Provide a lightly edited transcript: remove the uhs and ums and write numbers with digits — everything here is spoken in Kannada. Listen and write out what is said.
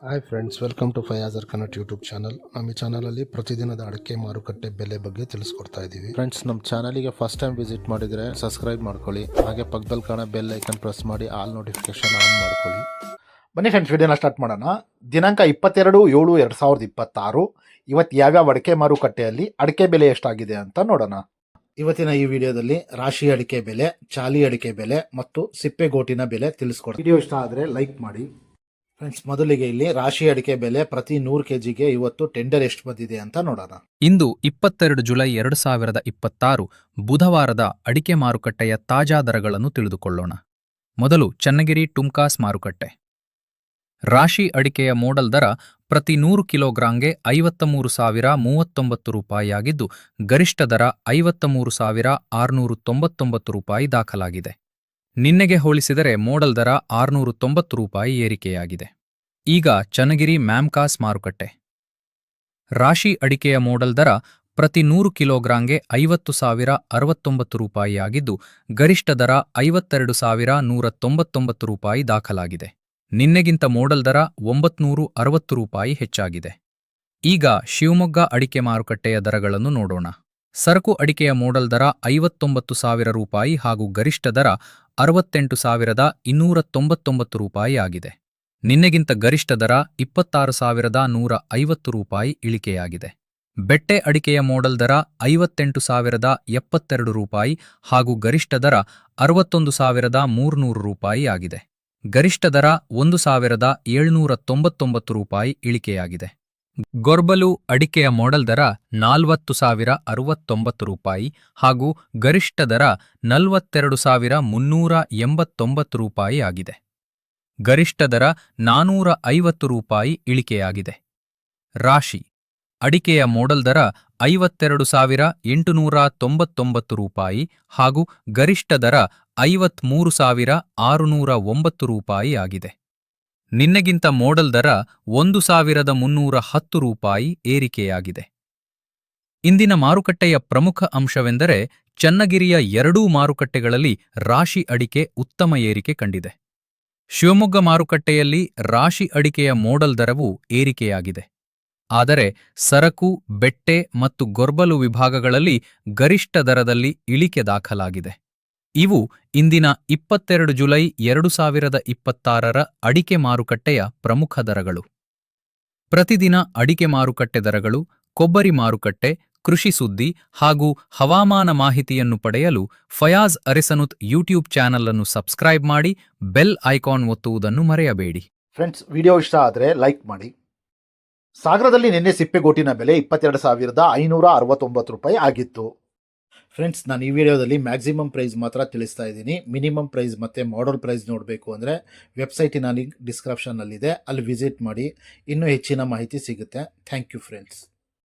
ಹಾಯ್ ಫ್ರೆಂಡ್ಸ್, ವೆಲ್ಕಮ್ ಟು ಫಯಾಜರ್ ಕನ್ನಡ ಯೂಟ್ಯೂಬ್ ಚಾನಲ್. ನಮ್ಮ ಈ ಚಾನಲಲ್ಲಿ ಪ್ರತಿದಿನದ ಅಡಿಕೆ ಮಾರುಕಟ್ಟೆ ಬೆಲೆ ಬಗ್ಗೆ ತಿಳಿಸ್ಕೊಡ್ತಾ ಇದ್ದೀವಿ. ಫ್ರೆಂಡ್ಸ್, ನಮ್ಮ ಚಾನಲಿಗೆ ಫಸ್ಟ್ ಟೈಮ್ ವಿಸಿಟ್ ಮಾಡಿದರೆ ಸಬ್ಸ್ಕ್ರೈಬ್ ಮಾಡ್ಕೊಳ್ಳಿ. ಹಾಗೆ ಪಕ್ಕದಲ್ಲಿ ಕಾಣೋ ಬೆಲ್ ಐಕನ್ ಪ್ರೆಸ್ ಮಾಡಿ ಆಲ್ ನೋಟಿಫಿಕೇಶನ್ ಆನ್ ಮಾಡ್ಕೊಳ್ಳಿ. ಬನ್ನಿ ಫ್ರೆಂಡ್ಸ್, ವಿಡಿಯೋನ ಸ್ಟಾರ್ಟ್ ಮಾಡೋಣ. ದಿನಾಂಕ 22/7/2026 ಇವತ್ತು ಯಾವ್ಯಾವ ಅಡಿಕೆ ಮಾರುಕಟ್ಟೆಯಲ್ಲಿ ಅಡಿಕೆ ಬೆಲೆ ಎಷ್ಟಾಗಿದೆ ಅಂತ ನೋಡೋಣ. ಇವತ್ತಿನ ಈ ವಿಡಿಯೋದಲ್ಲಿ ರಾಶಿ ಅಡಿಕೆ ಬೆಲೆ, ಚಾಲಿ ಅಡಿಕೆ ಬೆಲೆ ಮತ್ತು ಸಿಪ್ಪೆಗೋಟಿನ ಬೆಲೆ ತಿಳಿಸ್ಕೊಡ್ತೀನಿ. ವಿಡಿಯೋ ಇಷ್ಟ ಆದರೆ ಲೈಕ್ ಮಾಡಿ. ಫ್ರೆಂಡ್ಸ್, ಮೊದಲಿಗೆ ಇಲ್ಲಿ ರಾಶಿ ಅಡಿಕೆ ಬೆಲೆ ಪ್ರತಿ 100 kgಗೆ ಇವತ್ತು ಟೆಂಡರ್ ಎಷ್ಟು ಬಂದಿದೆ ಅಂತ ನೋಡೋಣ. ಇಂದು 22 ಜುಲೈ 2026 ಬುಧವಾರದ ಅಡಿಕೆ ಮಾರುಕಟ್ಟೆಯ ತಾಜಾ ದರಗಳನ್ನು ತಿಳಿದುಕೊಳ್ಳೋಣ. ಮೊದಲು ಚನ್ನಗಿರಿ ಟುಮ್ಕಾಸ್ ಮಾರುಕಟ್ಟೆ. ರಾಶಿ ಅಡಿಕೆಯ ಮೋಡಲ್ ದರ ಪ್ರತಿ 100 ಕಿಲೋಗ್ರಾಂಗೆ 53,039 ರೂಪಾಯಿಯಾಗಿದ್ದು, ಗರಿಷ್ಠ ದರ 53,699 ರೂಪಾಯಿ ದಾಖಲಾಗಿದೆ. ನಿನ್ನೆಗೆ ಹೋಲಿಸಿದರೆ ಮೋಡಲ್ ದರ 690 ರೂಪಾಯಿ ಏರಿಕೆಯಾಗಿದೆ. ಈಗ ಚನ್ನಗಿರಿ ಮ್ಯಾಮ್ಕಾಸ್ ಮಾರುಕಟ್ಟೆ. ರಾಶಿ ಅಡಿಕೆಯ ಮೋಡಲ್ ದರ ಪ್ರತಿ 100 ಕಿಲೋಗ್ರಾಂಗೆ 50,069 ರೂಪಾಯಿಯಾಗಿದ್ದು, ಗರಿಷ್ಠ ದರ 52,199 ರೂಪಾಯಿ ದಾಖಲಾಗಿದೆ. ನಿನ್ನೆಗಿಂತ ಮೋಡಲ್ ದರ 960 ರೂಪಾಯಿ ಹೆಚ್ಚಾಗಿದೆ. ಈಗ ಶಿವಮೊಗ್ಗ ಅಡಿಕೆ ಮಾರುಕಟ್ಟೆಯ ದರಗಳನ್ನು ನೋಡೋಣ. ಸರಕು ಅಡಿಕೆಯ ಮೋಡಲ್ ದರ 59,000 ರೂಪಾಯಿ ಹಾಗೂ ಗರಿಷ್ಠ ದರ 68,299 ರೂಪಾಯಿ ಆಗಿದೆ. ನಿನ್ನೆಗಿಂತ ಗರಿಷ್ಠ ದರ 26,150 ರೂಪಾಯಿ ಇಳಿಕೆಯಾಗಿದೆ. ಬೆಟ್ಟೆ ಅಡಿಕೆಯ ಮೋಡಲ್ ದರ 58,072 ರೂಪಾಯಿ ಹಾಗೂ ಗರಿಷ್ಠ ದರ 61,300 ರೂಪಾಯಿ ಆಗಿದೆ. ಗರಿಷ್ಠ ದರ 1,799 ರೂಪಾಯಿ ಇಳಿಕೆಯಾಗಿದೆ. ಗೊರ್ಬಲು ಅಡಿಕೆಯ ಮೋಡಲ್ ದರ 40,069 ರೂಪಾಯಿ ಹಾಗೂ ಗರಿಷ್ಠ ದರ 42,389 ರೂಪಾಯಿ ಆಗಿದೆ. ಗರಿಷ್ಠ ದರ 450 ರೂಪಾಯಿ ಇಳಿಕೆಯಾಗಿದೆ. ರಾಶಿ ಅಡಿಕೆಯ ಮೋಡಲ್ ದರ 52,899 ರೂಪಾಯಿ ಹಾಗೂ ಗರಿಷ್ಠ ದರ 53,609 ರೂಪಾಯಿ ಆಗಿದೆ. ನಿನ್ನೆಗಿಂತ ಮೋಡಲ್ ದರ 1,310 ರೂಪಾಯಿ ಏರಿಕೆಯಾಗಿದೆ. ಇಂದಿನ ಮಾರುಕಟ್ಟೆಯ ಪ್ರಮುಖ ಅಂಶವೆಂದರೆ ಚನ್ನಗಿರಿಯ ಎರಡೂ ಮಾರುಕಟ್ಟೆಗಳಲ್ಲಿ ರಾಶಿ ಅಡಿಕೆ ಉತ್ತಮ ಏರಿಕೆ ಕಂಡಿದೆ. ಶಿವಮೊಗ್ಗ ಮಾರುಕಟ್ಟೆಯಲ್ಲಿ ರಾಶಿ ಅಡಿಕೆಯ ಮೋಡಲ್ ದರವೂ ಏರಿಕೆಯಾಗಿದೆ. ಆದರೆ ಸರಕು, ಬೆಟ್ಟೆ ಮತ್ತು ಗೊರ್ಬಲು ವಿಭಾಗಗಳಲ್ಲಿ ಗರಿಷ್ಠ ದರದಲ್ಲಿ ಇಳಿಕೆ ದಾಖಲಾಗಿದೆ. ಇವು ಇಂದಿನ 22 ಜುಲೈ 2026 ಅಡಿಕೆ ಮಾರುಕಟ್ಟೆಯ ಪ್ರಮುಖ ದರಗಳು. ಪ್ರತಿದಿನ ಅಡಿಕೆ ಮಾರುಕಟ್ಟೆ ದರಗಳು, ಕೊಬ್ಬರಿ ಮಾರುಕಟ್ಟೆ, ಕೃಷಿ ಸುದ್ದಿ ಹಾಗೂ ಹವಾಮಾನ ಮಾಹಿತಿಯನ್ನು ಪಡೆಯಲು ಫಯಾಜ್ ಅರೆಸನುತ್ ಯೂಟ್ಯೂಬ್ ಚಾನಲ್ ಅನ್ನು ಸಬ್ಸ್ಕ್ರೈಬ್ ಮಾಡಿ, ಬೆಲ್ ಐಕಾನ್ ಒತ್ತುವುದನ್ನು ಮರೆಯಬೇಡಿ. ಫ್ರೆಂಡ್ಸ್, ವಿಡಿಯೋ ಇಷ್ಟ ಆದರೆ ಲೈಕ್ ಮಾಡಿ. ಸಾಗರದಲ್ಲಿ ನಿನ್ನೆ ಸಿಪ್ಪೆಗೋಟಿನ ಬೆಲೆ 22,569 ರೂಪಾಯಿ ಆಗಿತ್ತು. ಫ್ರೆಂಡ್ಸ್, ನಾನು ಈ ವಿಡಿಯೋದಲ್ಲಿ ಮ್ಯಾಕ್ಸಿಮಮ್ ಪ್ರೈಸ್ ಮಾತ್ರ ತಿಳಿಸ್ತಾ ಇದ್ದೀನಿ. ಮಿನಿಮಮ್ ಪ್ರೈಸ್ ಮತ್ತು ಮಾಡಲ್ ಪ್ರೈಸ್ ನೋಡಬೇಕು ಅಂದರೆ ವೆಬ್ಸೈಟಿನ ಲಿಂಕ್ ಡಿಸ್ಕ್ರಿಪ್ಷನ್ನಲ್ಲಿದೆ, ಅಲ್ಲಿ ವಿಸಿಟ್ ಮಾಡಿ, ಇನ್ನೂ ಹೆಚ್ಚಿನ ಮಾಹಿತಿ ಸಿಗುತ್ತೆ. Thank you friends.